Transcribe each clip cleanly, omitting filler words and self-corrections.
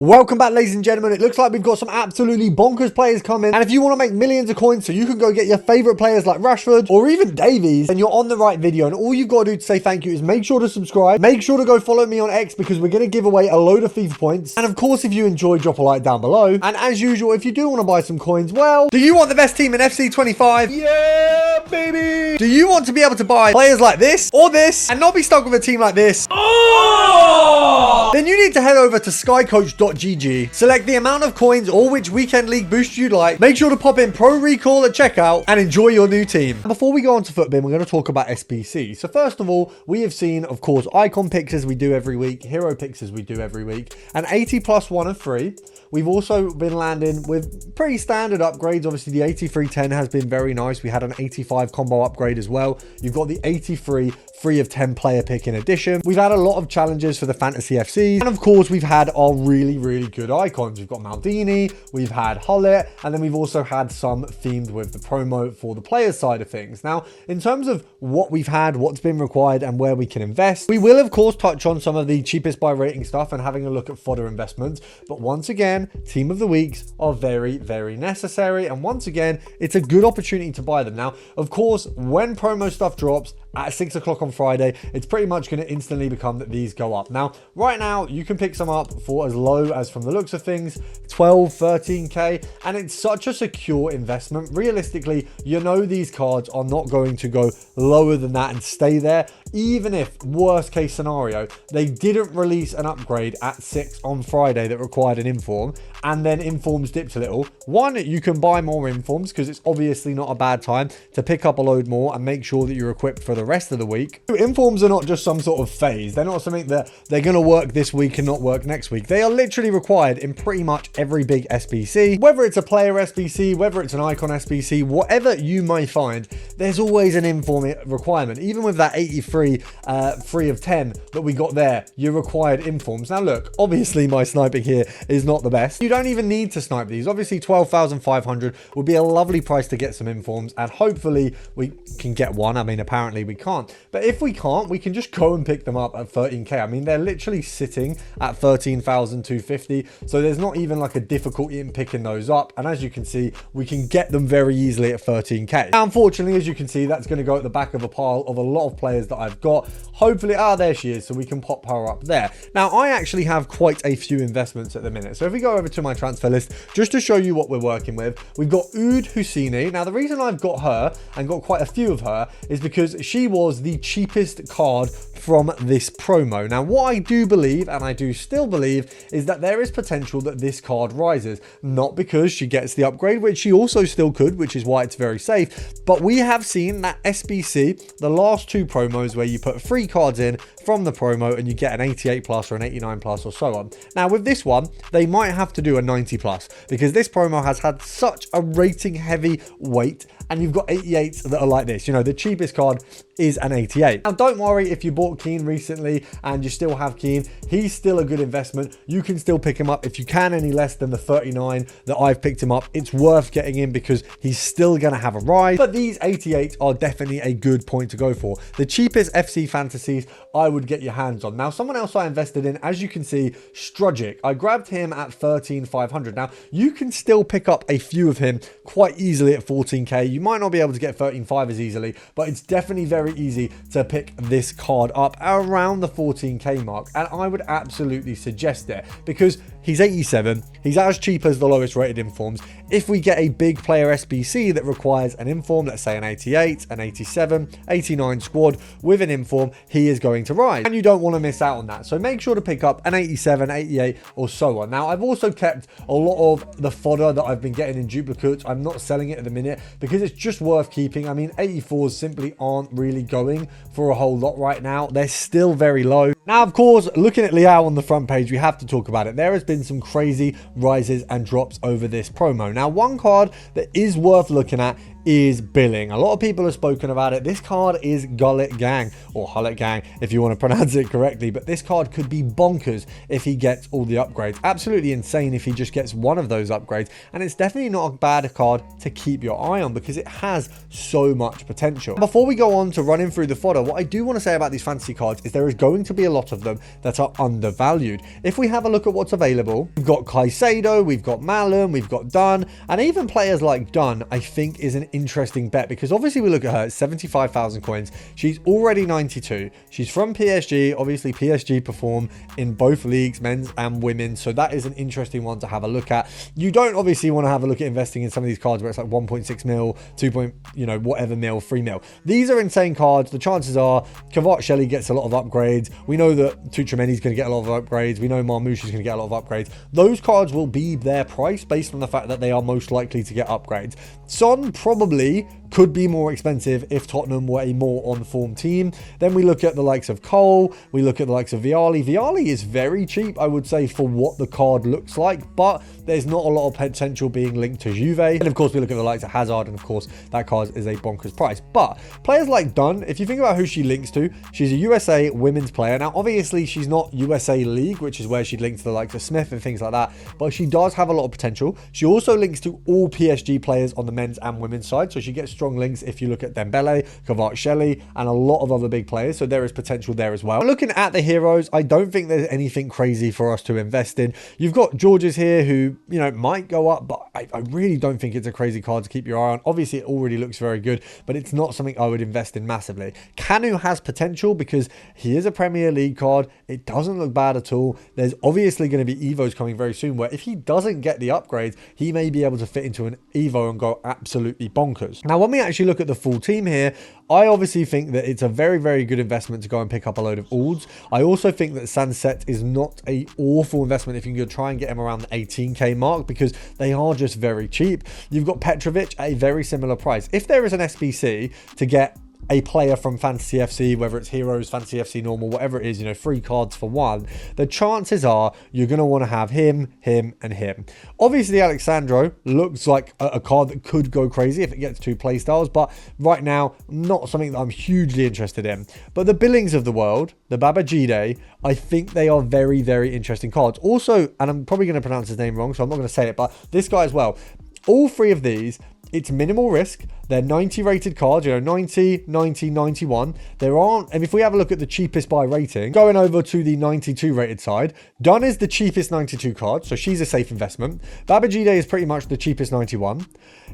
Welcome back, ladies and gentlemen. It looks like we've got some absolutely bonkers players coming. And if you want to make millions of coins so you can go get your favorite players like Rashford or even Davies, then you're on the right video. And all you've got to do to say thank you is make sure to subscribe. Make sure to go follow me on X because we're going to give away a load of FIFA points. And of course, if you enjoy, drop a like down below. And as usual, if you do want to buy some coins, well, do you want the best team in FC 25? Yeah, baby. Do you want to be able to buy players like this or this and not be stuck with a team like this? Oh! Then you need to head over to skycoach.gg, select the amount of coins or which weekend league boost you'd like, make sure to pop in Pro Recall at checkout and enjoy your new team. Before we go on to Footbin, we're going to talk about SBC. So first of all, we have seen, of course, icon picks as we do every week, hero picks as we do every week, and 80 plus 1 of 3. We've also been landing with pretty standard upgrades. Obviously, the 8310 has been very nice. We had an 85 combo upgrade as well. You've got the 83 3 of 10 player pick in addition. We've had a lot of challenges for the Fantasy FCs. And of course, we've had our really, really good icons. We've got Maldini, we've had Hullet, and then we've also had some themed with the promo for the player side of things. Now, in terms of what we've had, what's been required, and where we can invest, we will, of course, touch on some of the cheapest by rating stuff and having a look at fodder investments. But once again, team of the weeks are very, very necessary. And once again, it's a good opportunity to buy them. Now, of course, when promo stuff drops, at 6 o'clock on Friday, it's pretty much going to instantly become that these go up. Now, right now, you can pick some up for as low as, from the looks of things, 12, 13k, and it's such a secure investment. Realistically, you know these cards are not going to go lower than that and stay there, even if, worst case scenario, they didn't release an upgrade at 6 on Friday that required an inform, and then informs dipped a little. One, you can buy more informs because it's obviously not a bad time to pick up a load more and make sure that you're equipped for the rest of the week. Informs are not just some sort of phase. They're not something that they're going to work this week and not work next week. They are literally required in pretty much every big SBC. Whether it's a player SBC, whether it's an icon SBC, whatever you may find, there's always an inform requirement. Even with that 83 3 of 10 that we got there, you're required informs. Now look, obviously my sniping here is not the best. You don't even need to snipe these. Obviously 12,500 would be a lovely price to get some informs, and hopefully we can get one. I mean, apparently we can't, but if we can't, we can just go and pick them up at 13k. I mean, they're literally sitting at 13,250, so there's not even like a difficulty in picking those up, and as you can see, we can get them very easily at 13k. Now, unfortunately, as you can see, that's going to go at the back of a pile of a lot of players that I've got. Hopefully, there she is, so we can pop her up there. Now, I actually have quite a few investments at the minute, so if we go over to my transfer list, just to show you what we're working with, we've got Oud Husseini. Now, the reason I've got her and got quite a few of her is because she was the cheapest card from this promo. Now, what I do believe, and I do still believe, is that there is potential that this card rises. Not because she gets the upgrade, which she also still could, which is why it's very safe, but we have seen that SBC, the last 2 promos where you put 3 cards in from the promo and you get an 88 plus or an 89 plus or so on. Now, with this one, they might have to do a 90 plus because this promo has had such a rating heavy weight, and you've got 88s that are like this. You know, the cheapest card is an 88. Now, don't worry if you bought Keane recently and you still have Keane. He's still a good investment. You can still pick him up. If you can any less than the 39 that I've picked him up, it's worth getting in because he's still going to have a rise. But these 88s are definitely a good point to go for. The cheapest FC fantasies I would get your hands on. Now, someone else I invested in, as you can see, Strujic. I grabbed him at 13,500. Now, you can still pick up a few of him quite easily at 14k. You might not be able to get 13.5 as easily, but it's definitely very easy to pick this card up around the 14k mark, and I would absolutely suggest it because he's 87. He's as cheap as the lowest rated informs. If we get a big player SBC that requires an inform, let's say an 88, an 87, 89 squad with an inform, he is going to rise, and you don't want to miss out on that. So make sure to pick up an 87, 88 or so on. Now, I've also kept a lot of the fodder that I've been getting in duplicates. I'm not selling it at the minute because it's just worth keeping. I mean, 84s simply aren't really going for a whole lot right now. They're still very low. Now, of course, looking at Liao on the front page, we have to talk about it. There has been some crazy rises and drops over this promo. Now, one card that is worth looking at is Billing. A lot of people have spoken about it. This card is Gullet Gang, or Hullet Gang if you want to pronounce it correctly, but this card could be bonkers if he gets all the upgrades. Absolutely insane if he just gets one of those upgrades, and it's definitely not a bad card to keep your eye on because it has so much potential. Before we go on to running through the fodder, what I do want to say about these fantasy cards is there is going to be a a lot of them that are undervalued. If we have a look at what's available, we've got Caicedo, we've got Malum, we've got Dunn, and even players like Dunn, I think is an interesting bet, because obviously we look at her at 75,000 coins. She's already 92. She's from PSG. Obviously PSG perform in both leagues, men's and women's, so that is an interesting one to have a look at. You don't obviously want to have a look at investing in some of these cards where it's like 1.6 mil, 2 point, whatever mil, 3 mil. These are insane cards. The chances are Kvaratskhelia gets a lot of upgrades. We know that Tuchemani's going to get a lot of upgrades. We know Marmoush is going to get a lot of upgrades. Those cards will be their price based on the fact that they are most likely to get upgrades. Son probably could be more expensive if Tottenham were a more on-form team. Then we look at the likes of Cole, we look at the likes of Vialli. Vialli is very cheap, I would say, for what the card looks like, but there's not a lot of potential being linked to Juve. And of course, we look at the likes of Hazard, and of course, that card is a bonkers price. But players like Dunn, if you think about who she links to, she's a USA women's player. Now, obviously, she's not USA League, which is where she'd link to the likes of Smith and things like that, but she does have a lot of potential. She also links to all PSG players on the men's and women's side, so she gets strong links if you look at Dembele, Kvaratskhelia, and a lot of other big players, so there is potential there as well. Looking at the heroes, I don't think there's anything crazy for us to invest in. You've got Georges here who, might go up, but I really don't think it's a crazy card to keep your eye on. Obviously, it already looks very good, but it's not something I would invest in massively. Kanu has potential because he is a Premier League card. It doesn't look bad at all. There's obviously going to be Evos coming very soon, where if he doesn't get the upgrades, he may be able to fit into an Evo and go absolutely bonkers. Now, when we actually look at the full team here, I obviously think that it's a very, very good investment to go and pick up a load of Alds. I also think that Sunset is not an awful investment if you can go try and get him around the 18k mark, because they are just very cheap. You've got Petrovic at a very similar price. If there is an SBC to get a player from Fantasy FC, whether it's Heroes, Fantasy FC Normal, whatever it is, 3 cards for one, the chances are you're going to want to have him, and him. Obviously, Alexandro looks like a card that could go crazy if it gets 2 playstyles, but right now, not something that I'm hugely interested in. But the Billings of the world, the Babajide, I think they are very, very interesting cards. Also, and I'm probably going to pronounce his name wrong, so I'm not going to say it, but this guy as well. All 3 of these, it's minimal risk. They're 90 rated cards, 90, 90, 91. There aren't, and if we have a look at the cheapest by rating, going over to the 92 rated side, Dunn is the cheapest 92 card, so she's a safe investment. Babajide is pretty much the cheapest 91.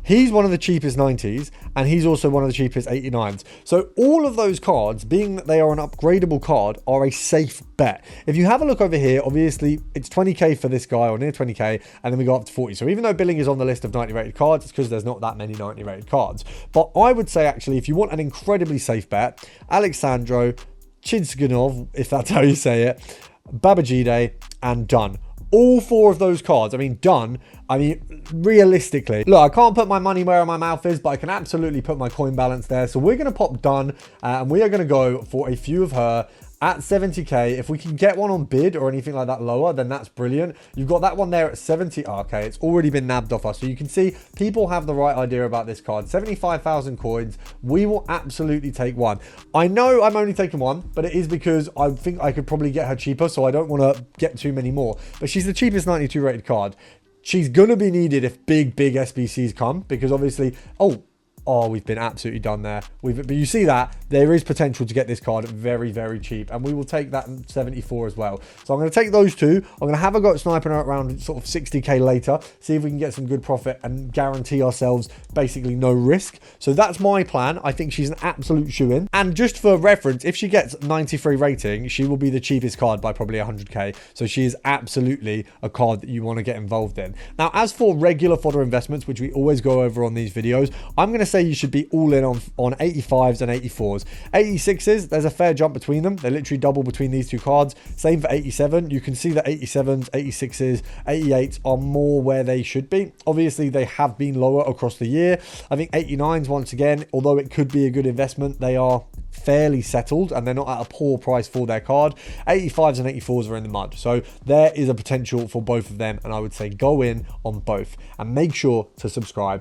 He's one of the cheapest 90s, and he's also one of the cheapest 89s. So all of those cards, being that they are an upgradable card, are a safe bet. If you have a look over here, obviously it's 20k for this guy, or near 20k, and then we go up to 40. So even though Billing is on the list of 90 rated cards, it's because there's not that many 90 rated cards. But I would say, actually, if you want an incredibly safe bet, Alexandro, Chidsganov, if that's how you say it, Babajide, and Dunn. All 4 of those cards. I mean, Dunn, realistically, look, I can't put my money where my mouth is, but I can absolutely put my coin balance there. So we're going to pop Dunn, and we are going to go for a few of her at 70k. If we can get one on bid or anything like that lower, then that's brilliant. You've got that one there at 70. Okay, it's already been nabbed off us. So you can see people have the right idea about this card. 75,000 coins. We will absolutely take one. I know I'm only taking one, but it is because I think I could probably get her cheaper, so I don't want to get too many more. But she's the cheapest 92 rated card. She's going to be needed if big SBCs come, because obviously, oh, we've been absolutely done there. But you see that there is potential to get this card very, very cheap, and we will take that in 74 as well. So I'm going to take those 2. I'm going to have a go at sniping her around sort of 60k later, see if we can get some good profit and guarantee ourselves basically no risk. So that's my plan. I think she's an absolute shoo-in. And just for reference, if she gets 93 rating, she will be the cheapest card by probably 100k. So she is absolutely a card that you want to get involved in. Now, as for regular fodder investments, which we always go over on these videos, I'm going to say you should be all in on 85s and 84s. 86s, there's a fair jump between them. They literally double between these 2 cards. Same for 87. You can see that 87s, 86s, 88s are more where they should be. Obviously, they have been lower across the year. I think 89s, once again, although it could be a good investment, they are fairly settled and they're not at a poor price for their card. 85s and 84s are in the mud. So there is a potential for both of them, and I would say go in on both and make sure to subscribe